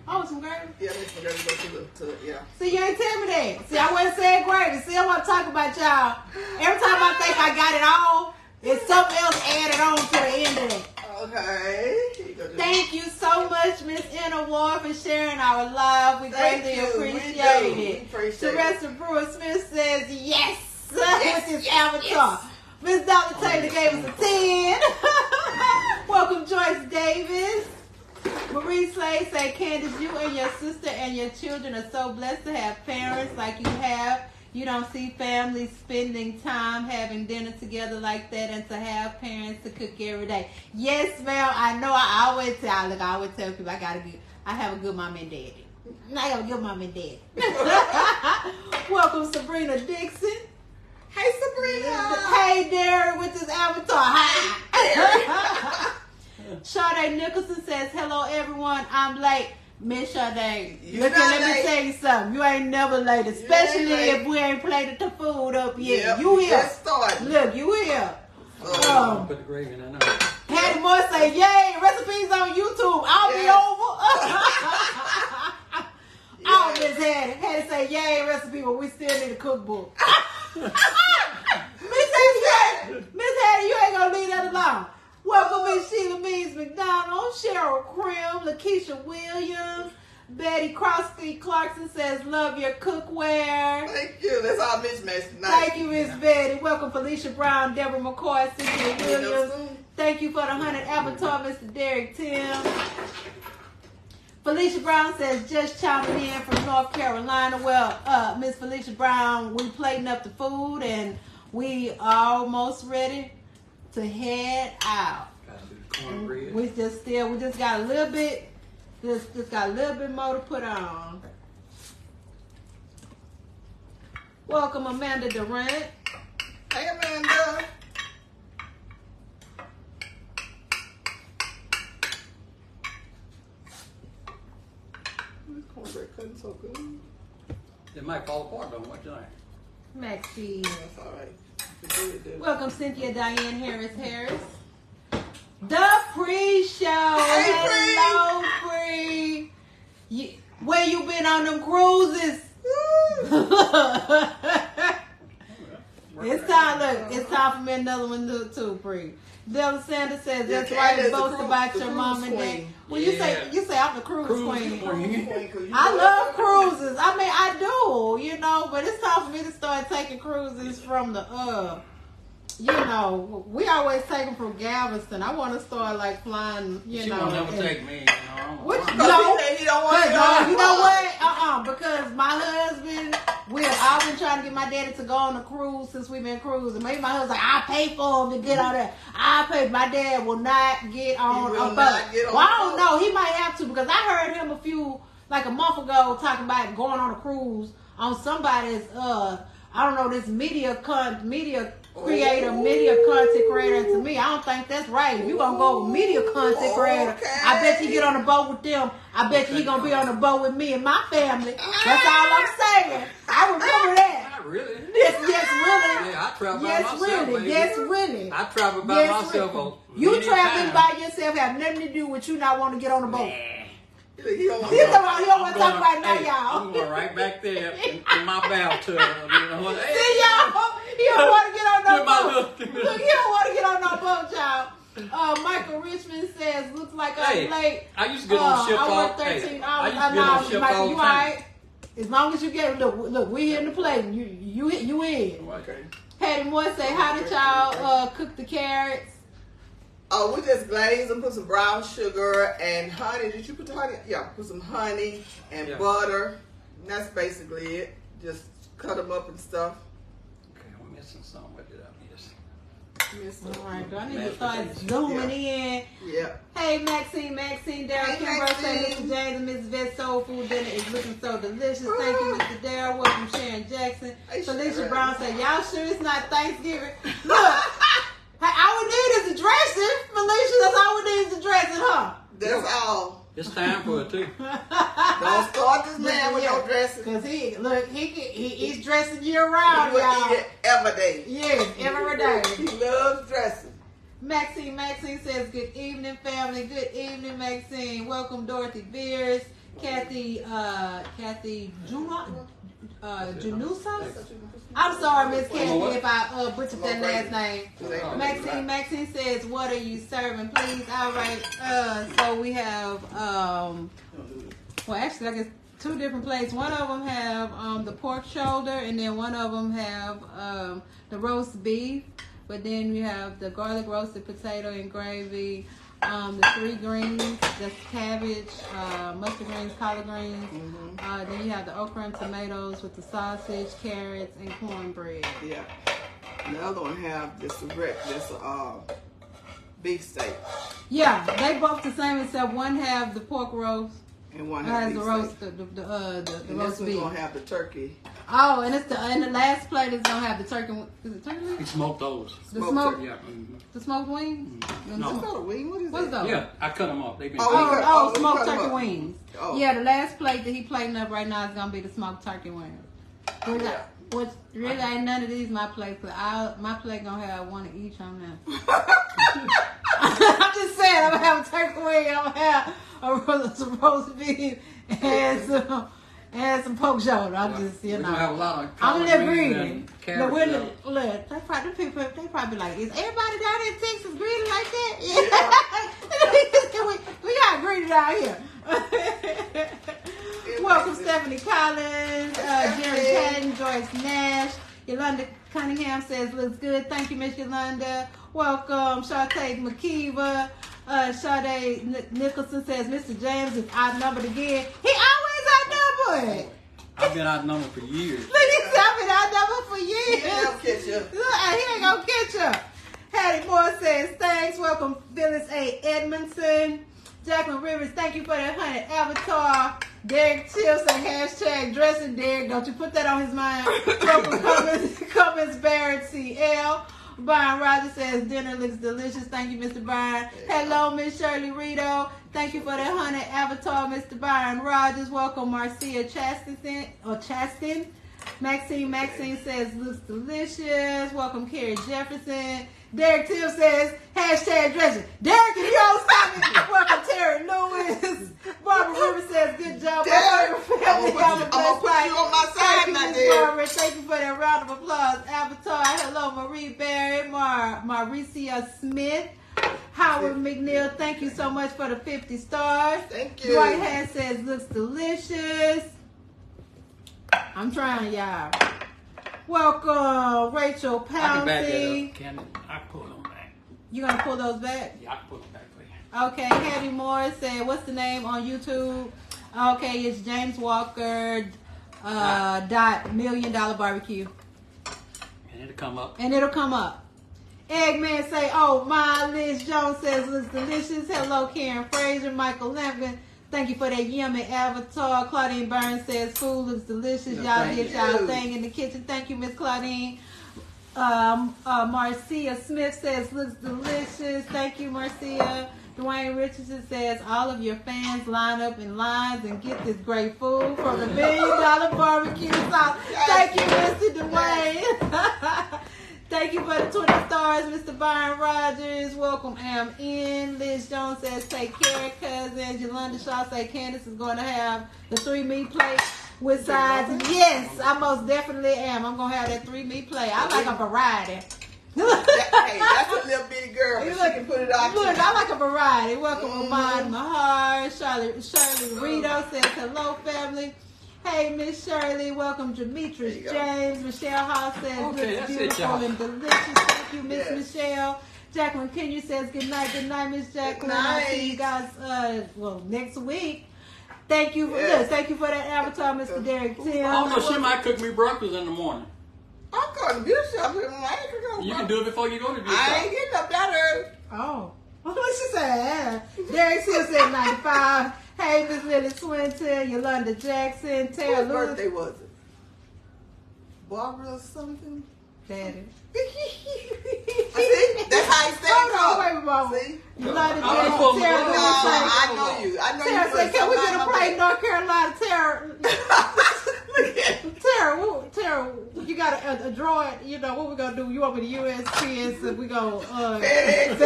Oh, some gravy. Yeah, mix some gravy. Go to the, yeah. See, you ain't tell me that. See, I wasn't saying gravy. See, I want to talk about y'all. Every time I think I got it all, it's something else added on to the end of it. Okay. Here you go, Thank you so much, Miss Anna Ward, for sharing our live. We Thank greatly you. appreciate We do. We it. appreciate it. Teresa Brewer Smith says yes, Yes, with his yes, avatar. Miss Dr. Taylor gave us a 10. Welcome, Joyce Davis. Marie Slade said, Candace, you and your sister and your children are so blessed to have parents like you have. You don't see families spending time having dinner together like that, and to have parents to cook every day. Yes, ma'am. I know. I always tell people I have a good mom and daddy. I have a good mom and daddy. Welcome, Sabrina Dixon. Hey, Sabrina. Hey, Derek with his avatar. Hi. Sade Nicholson says, hello, everyone. I'm late. Miss Sade, You look, not let me late. tell you something. You ain't never late, especially late. if we ain't plated the food up yet. Yep, You here. just started. Look, you here. Oh. Put the gravy in there now. Hattie Moore say, yay, recipes on YouTube. I'll be Yes. over. Oh, Miss Hattie. Hattie say, yay, recipe, but we still need a cookbook. Miss Hattie, you ain't gonna leave that alone. Welcome, Miss Sheila Means McDonald, Cheryl Krim, Lakeisha Williams, Betty Crosby Clarkson says, love your cookware. Thank you. That's our mismatch tonight. Thank you, Miss Betty. Welcome, Felicia Brown, Deborah McCoy, Cynthia Williams. Thank you for the 100 avatar, Mr. Derek Tim. Felicia Brown says, just chiming in from North Carolina. Well, Miss Felicia Brown, we plating up the food and we are almost ready to head out. Gotta do the cornbread. We just got a little bit, just got a little bit more to put on. Welcome, Amanda Durant. Hey, Amanda. This cornbread cutting so good. It might fall apart though. What you think? Maxie. That's all right. Welcome, Cynthia Diane Harris. The pre-show. Hey, Hello, Pre. Where you been on them cruises? It's time. Look, it's time for me another one too, Pre. Della Sanders says that's Yeah, right. Candace, Boast the about cruise your mom and dad. queen. Well, Yeah. you say I'm the cruise queen. Queen. I love cruises. I mean, I do. but it's time for me to start taking cruises from the you know, we always take them from Galveston. I want to start like flying, you She know. won't never take me, you know. Which, Because no, he don't want to get on you know what? Because my husband, I've been trying to get my daddy to go on a cruise since we've been cruising. Maybe my husband's like, I pay for him to get on that. I pay. My dad will not get on a boat. Well, I don't know. He might have to because I heard him a month ago talking about going on a cruise on somebody's, I don't know, this media content creator. To me, I don't think that's right. If you gonna go with media content creator, I bet you get on a boat with them. I bet you he gonna be on a boat with me and my family. That's all I'm saying. I remember that. Not really. Yes, really. Yeah, I travel by Yes, myself. really. Baby. Yes, really. I travel by myself. Really. On You many traveling times. by yourself have nothing to do with you not wanting to get on a boat. He don't want He don't want to talk about it now, Hey, y'all. I'm going right back there in my bathtub. You know what? See, y'all, he don't want to get on no Give my boat. look. Look, he don't want to get on no boat, y'all. Michael Richmond says, looks like I'm late. I used to get on ships I all work 13 hey, hours. I used to get on ships Michael, all you the time. alright? As long as you get, look, we here in the play. You in. Okay. Patty Moore say, how did y'all cook the carrots? Oh, we just glaze them, put some brown sugar and honey. Did you put the honey? Yeah, put some honey and butter. And that's basically it. Just cut them up and stuff. Okay, I'm missing something. What did I miss? All right, do I need to start zooming in? Yeah. Hey, Maxine, Daryl, Kimbrough say Mr. James and Mrs. Vet Soul Food Dinner is looking so delicious. Thank you, Mr. Daryl. Welcome, Sharon Jackson. Felicia Brown said, y'all sure it's not Thanksgiving? Look, all we need is the dressing, Felicia. That's all we need is the dressing, huh? That's all. It's time for it too. Don't start this man with no dressing. Cause he's dressing year round, He will y'all. eat it every day. Yes, every day. He loves dressing. Maxine says, good evening, family. Good evening, Maxine. Welcome, Dorothy Beers, Kathy Janusa. I'm sorry, Miss Kathy, if I butchered that last name. Maxine says, what are you serving, please? All right. So we have, well, actually, I guess 2 different plates. One of them have the pork shoulder, and then one of them have the roast beef. But then you have the garlic roasted potato and gravy, the 3 greens, that's cabbage, mustard greens, collard greens. Then you have the okra and tomatoes with the sausage, carrots, and cornbread. Yeah. And the other one have this beef steak. Yeah, they both the same except one have the pork roast And one has has the beef roast, steak. the And roast this one's beef. gonna have the turkey. Oh, and the last plate is gonna have the turkey. Is it turkey? We smoked those. The Smoked smoked, Yeah. the smoked wings. No. That's not a wing. What is What's it? those? Yeah, I cut them off. They been Oh, Smoked you cut 'em turkey up. wings. Oh. Yeah, the last plate that he plating up right now is gonna be the smoked turkey wings. Which really ain't none of these my plates, but my plate gonna have one of each on there. I'm just saying, I'm gonna have a turkey wing, I'm gonna have some roast beef and some pork shoulder. I'm just, We're gonna have a lot of I'm a collard little greens greedy. and carrots. Look, they probably like, is everybody down here in Texas greedy like that? Yeah. we got greedy down here. Welcome, Stephanie Collins, Jerry Patton, Joyce Nash. Yolanda Cunningham says, looks good. Thank you, Miss Yolanda. Welcome, Shartae McKeeva. Sade Nicholson says, Mr. James is outnumbered again. He always outnumbered. I've been outnumbered for years. Look, he said I've been outnumbered for years. He'll catch you. Look, he ain't gonna catch up. Hattie Moore says, thanks. Welcome, Phyllis A. Edmondson. Jacqueline Rivers, thank you for that 100 avatar. Derek Tips and hashtag dressing Derek. Don't you put that on his mind. Welcome, Cummins Barrett CL. Brian Rogers says dinner looks delicious. Thank you, Mr. Brian. Hello, Miss Shirley Rito. Thank you for that 100 avatar, Mr. Brian Rogers. Welcome, Marcia Chaston. Maxine says looks delicious. Welcome, Carrie Jefferson. Derek Till says hashtag dressing. Derek, if you don't stop it, welcome, Terry Lewis. Barbara Rivers says good job. Derek, I'm gonna put you on my side now, Derek. Barbara, thank you for that round of applause. Avatar, hello, Marie Berry, Maricia Smith. Howard McNeil, thank you so much for the 50 stars. Thank you. Dwight Hass says looks delicious. I'm trying, y'all. Welcome, Rachel I can back that Pouncey. up. Can I pull them back? You gonna pull those back? Yeah, I can pull them back for you. Okay, Hattie Moore said, what's the name on YouTube? Okay, it's James Walker dot $1,000,000 Barbecue. And it'll come up. And it'll come up. Eggman say, oh my, Liz Jones says looks delicious. Hello, Karen Fraser, Michael Lampkin. Thank you for that yummy avatar. Claudine Burns says food looks delicious. Yeah, Y'all thank get y'all you. thing in the kitchen. Thank you, Miss Claudine. Marcia Smith says looks delicious. Thank you, Marcia. Dwayne Richardson says all of your fans line up in lines and get this great food from the $1,000,000 Barbecue sauce. Thank you, Mr. Dwayne. Thank you for the 20 stars, Mr. Byron Rogers. Welcome, Am in. Liz Jones says take care, cousin. Yolanda Shaw says Candace is going to have the 3-meat plate with sides. Yes, I most definitely am. I'm going to have that 3-meat plate. I like a variety. Hey, that's a little bitty girl, but she can put it on. Look, I like a variety. Welcome, Ahmad Mahar. Shirley Rito says hello, family. Hey, Miss Shirley. Welcome, Demetrius James. Michelle Hall says Okay, looks that's it, beautiful y'all. and delicious. Thank you, Miss Yes. Michelle. Jacqueline Kenya says good night, Miss Jacqueline. I'll see you guys next week. Thank you for Yes. thank you for that avatar, Mr. Derek Tim. I don't know, she might cook me breakfast in the morning. I'm going to beauty shop here. I ain't gonna You can do it before you go to the beauty I shop. ain't getting up that early. Oh. What she said? Derek Hill said 95. Hey, Miss Lily Swinton, Yolanda Jackson, Tara Whose Lewis. birthday was it? Barbara or something? Daddy. See? That's how he said Hold on, wait a moment. See? Yolanda I Jackson, was Tara supposed to- Lewis. No, say- I know you. I know Tara you. said, can we get a plate in no. North Carolina? Tara, Look at Tara, you got a droid. You know what we gonna do? You want me to USPS and we go FedEx,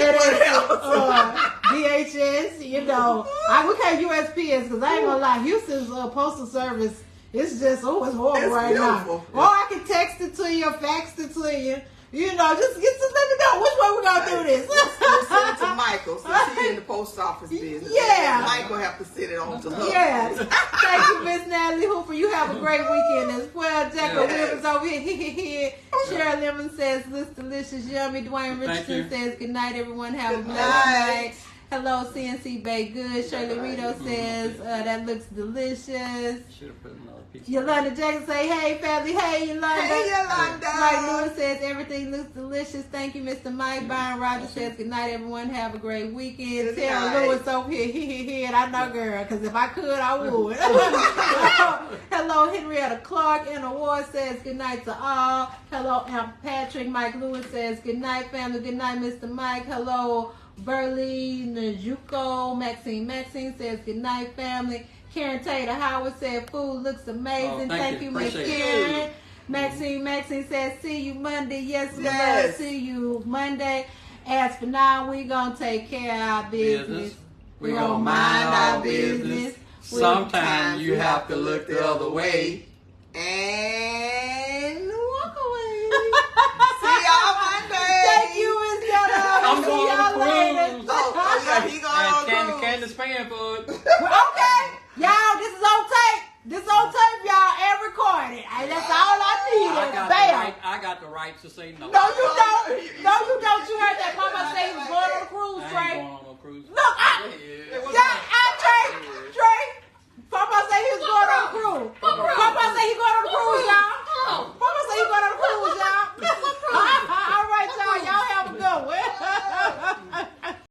DHS? You know, we can't USPS because I ain't gonna lie. Houston's postal service. It's just it's horrible It's right beautiful. now. Or I can text it to you or fax it to you. You know, just let me know which way we gonna do this. We'll send it to Michael since he's in the post office business. Yeah. Michael have to send it on to her. Yes. Thank you, Miss Natalie Hooper. You have a great weekend as well. Jacko Yes. Williams over here. Cheryl Lemon says, looks delicious, yummy. Dwayne Thank Richardson you. says, good night, everyone. Have a Good blessed night. night. Hello, CNC Baked Good. Shirley Rito says, that looks delicious. Should have put another piece. Yolanda Jackson say, hey, family. Hey, Yolanda. Hey, Yolanda. Mike Lewis says, everything looks delicious. Thank you, Mr. Mike. Byron Rogers says, good night, everyone. Have a great weekend. Good Tara night. Lewis over here. And I know, girl, because if I could, I would. Hello, Henrietta Clark. And Award says, good night to all. Hello, Aunt Patrick. Mike Lewis says, good night, family. Good night, Mr. Mike. Hello, Burley Najuko. Maxine says, good night, family. Karen Taylor Howard said, food looks amazing. Oh, thank you, Miss Appreciate Karen. Maxine says, see you Monday. Yes, ma'am. Yes. See you Monday. As for now, we going to take care of our business. We gonna mind our business. Sometimes you have to look the other way. And walk away. See y'all Monday. Thank you, Miss Yellow. I'm See going y'all on a later. cruise. Oh, yeah, he going on And cruise. Candace paying for it. Okay, y'all, this is on tape. This is on tape, y'all, and recorded. And that's all I needed. Bam. I got the right to say no. No, you don't. No, you don't. You heard that Mama say he was going on a cruise I ain't train. going on no cruise. Look, Yeah.